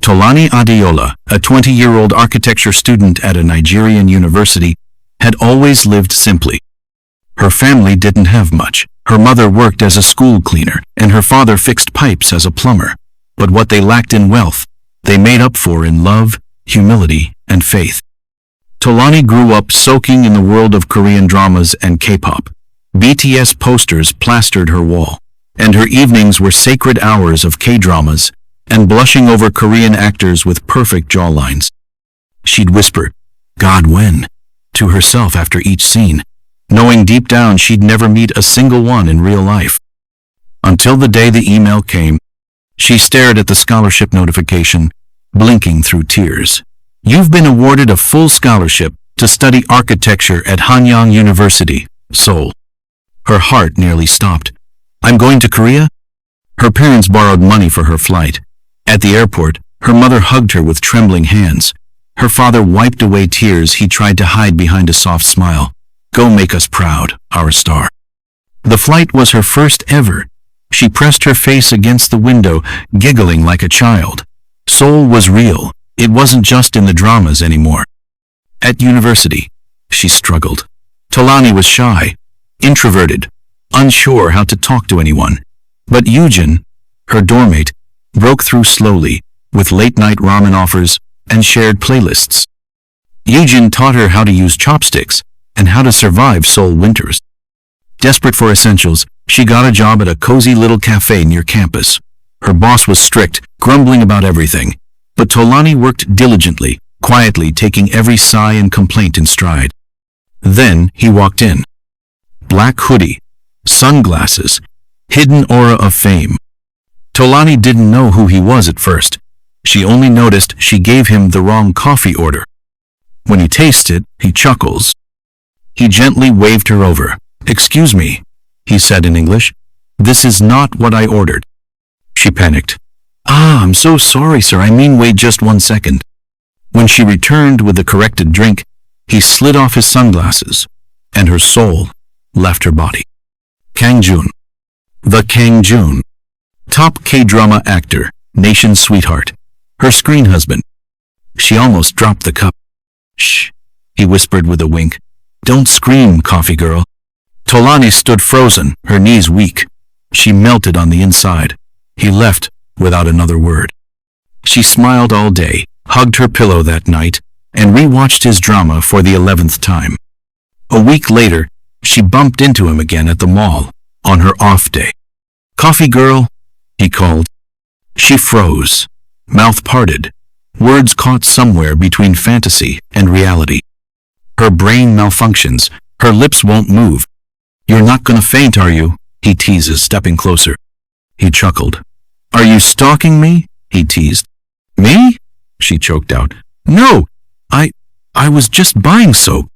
Tolani Adeola, a 20-year-old architecture student at a Nigerian university, had always lived simply. Her family didn't have much. Her mother worked as a school cleaner, and her father fixed pipes as a plumber. But what they lacked in wealth, they made up for in love, humility, and faith. Tolani grew up soaking in the world of Korean dramas and K-pop. BTS posters plastered her wall, and her evenings were sacred hours of K-dramas and blushing over Korean actors with perfect jawlines. She'd whisper, "God, when?" to herself after each scene, knowing deep down she'd never meet a single one in real life. Until the day the email came, she stared at the scholarship notification, blinking through tears. "You've been awarded a full scholarship to study architecture at Hanyang University, Seoul." Her heart nearly stopped. "I'm going to Korea?" Her parents borrowed money for her flight. At the airport, her mother hugged her with trembling hands. Her father wiped away tears he tried to hide behind a soft smile. "Go make us proud, our star." The flight was her first ever. She pressed her face against the window, giggling like a child. Seoul was real. It wasn't just in the dramas anymore. At university, she struggled. Tolani was shy, introverted, unsure how to talk to anyone. But Yoojin, her doormate, broke through slowly, with late-night ramen offers and shared playlists. Yoojin taught her how to use chopsticks and how to survive Seoul winters. Desperate for essentials, she got a job at a cozy little cafe near campus. Her boss was strict, grumbling about everything, but Tolani worked diligently, quietly taking every sigh and complaint in stride. Then he walked in. Black hoodie, sunglasses, hidden aura of fame. Tolani didn't know who he was at first. She only noticed she gave him the wrong coffee order. When he tasted, he chuckles. He gently waved her over. "Excuse me," he said in English. "This is not what I ordered." She panicked. I'm so sorry, sir. I mean, wait just 1 second." When she returned with the corrected drink, he slid off his sunglasses, and her soul left her body. Kang Joon. The Kang Joon. Top K-drama actor, nation's sweetheart, her screen husband. She almost dropped the cup. "Shh," he whispered with a wink. "Don't scream, coffee girl." Tolani stood frozen, her knees weak. She melted on the inside. He left without another word. She smiled all day, hugged her pillow that night, and rewatched his drama for the 11th time. A week later, she bumped into him again at the mall, on her off day. "Coffee girl," he called. She froze, mouth parted, words caught somewhere between fantasy and reality. Her brain malfunctions, her lips won't move. "You're not gonna faint, are you?" he teases, stepping closer. He chuckled. "Are you stalking me?" he teased. "Me?" she choked out. "No, I was just buying soap."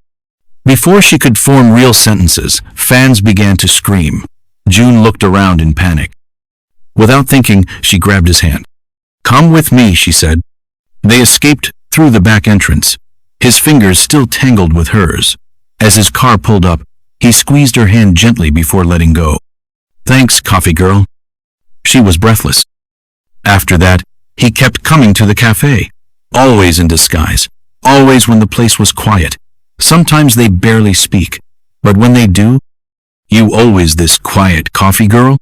Before she could form real sentences, fans began to scream. June looked around in panic. Without thinking, she grabbed his hand. "Come with me," she said. They escaped through the back entrance, his fingers still tangled with hers. As his car pulled up, he squeezed her hand gently before letting go. "Thanks, coffee girl." She was breathless. After that, he kept coming to the cafe, always in disguise, always when the place was quiet. Sometimes they barely speak, but when they do, "You always this quiet, coffee girl?"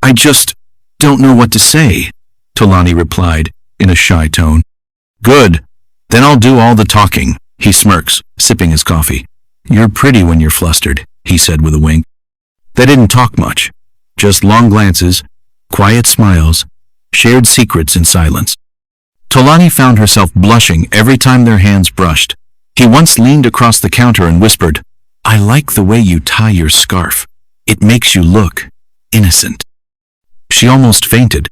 "I just don't know what to say," Tolani replied in a shy tone. "Good, then I'll do all the talking," he smirks, sipping his coffee. "You're pretty when you're flustered," he said with a wink. They didn't talk much, just long glances, quiet smiles, shared secrets in silence. Tolani found herself blushing every time their hands brushed. He once leaned across the counter and whispered, "I like the way you tie your scarf. It makes you look innocent." She almost fainted.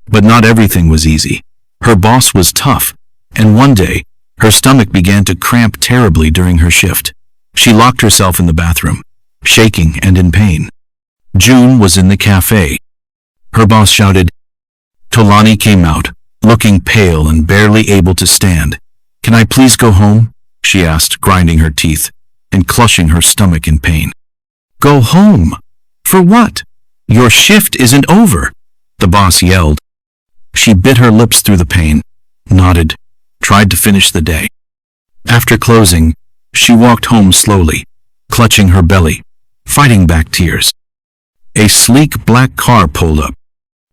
But not everything was easy. Her boss was tough, and one day, her stomach began to cramp terribly during her shift. She locked herself in the bathroom, shaking and in pain. June was in the cafe. Her boss shouted. Tolani came out, looking pale and barely able to stand. "Can I please go home?" she asked, grinding her teeth and clutching her stomach in pain. "Go home? For what? Your shift isn't over," the boss yelled. She bit her lips through the pain. nodded, tried to finish the day. After closing, she walked home slowly, clutching her belly, fighting back tears. A sleek black car pulled up.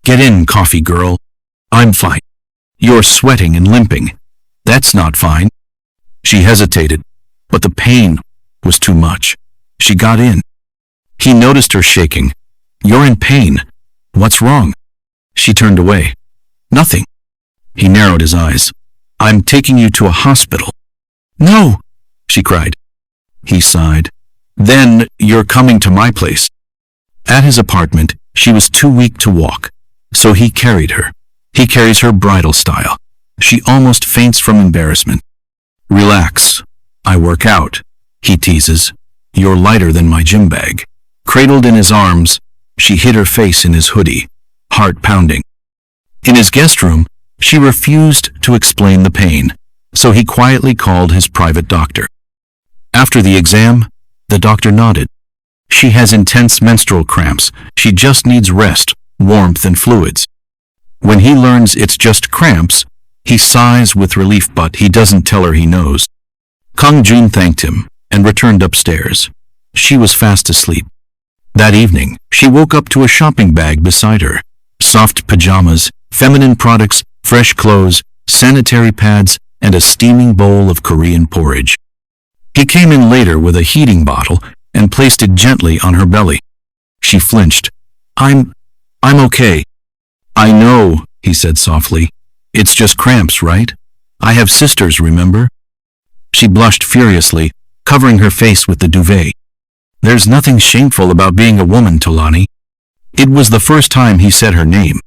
"Get in, coffee girl." "I'm fine." "You're sweating and limping." "That's not fine." She hesitated, but the pain was too much. She got in. He noticed her shaking. "You're in pain. What's wrong?" She turned away. "Nothing." He narrowed his eyes. "I'm taking you to a hospital." "No," she cried. He sighed. "Then you're coming to my place." At his apartment, she was too weak to walk, so he carried her. He carries her bridal style. She almost faints from embarrassment. "Relax. I work out," he teases. "You're lighter than my gym bag." Cradled in his arms, she hid her face in his hoodie, heart pounding. In his guest room, she refused to explain the pain, so he quietly called his private doctor. After the exam, the doctor nodded. She has intense menstrual cramps. She just needs rest, warmth, and fluids. When he learns it's just cramps, he sighs with relief, but he doesn't tell her he knows. Kang Joon thanked him and returned upstairs. She was fast asleep. That evening, she woke up to a shopping bag beside her. Soft pajamas, feminine products, fresh clothes, sanitary pads, and a steaming bowl of Korean porridge. He came in later with a heating bottle and placed it gently on her belly. She flinched. I'm okay." "I know," he said softly. "It's just cramps, right? I have sisters, remember?" She blushed furiously, covering her face with the duvet. "There's nothing shameful about being a woman, Tolani." It was the first time he said her name.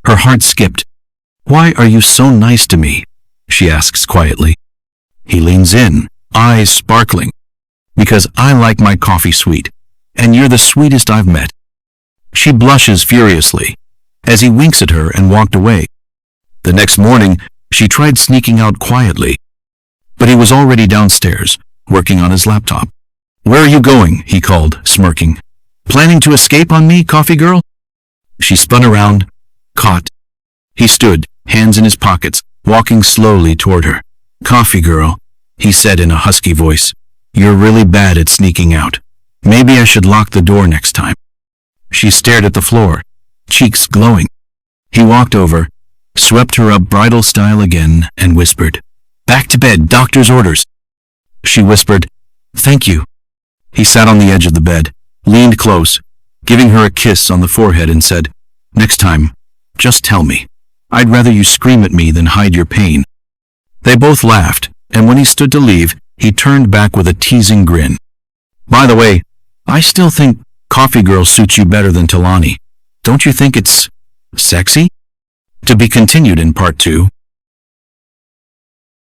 Her heart skipped. "Why are you so nice to me?" she asks quietly. He leans in, eyes sparkling. "Because I like my coffee sweet, and you're the sweetest I've met." She blushes furiously, as he winks at her and walked away. The next morning, she tried sneaking out quietly, but he was already downstairs, working on his laptop. "Where are you going?" he called, smirking. "Planning to escape on me, coffee girl?" She spun around, caught. He stood, hands in his pockets, walking slowly toward her. "Coffee girl," he said in a husky voice. "You're really bad at sneaking out. Maybe I should lock the door next time." She stared at the floor, cheeks glowing. He walked over, swept her up bridal style again, and whispered, "Back to bed, doctor's orders." She whispered, "Thank you." He sat on the edge of the bed, leaned close, giving her a kiss on the forehead, and said, "Next time, just tell me. I'd rather you scream at me than hide your pain." They both laughed, and when he stood to leave, he turned back with a teasing grin. "By the way, I still think coffee girl suits you better than Tolani. Don't you think it's sexy?" To be continued in part 2.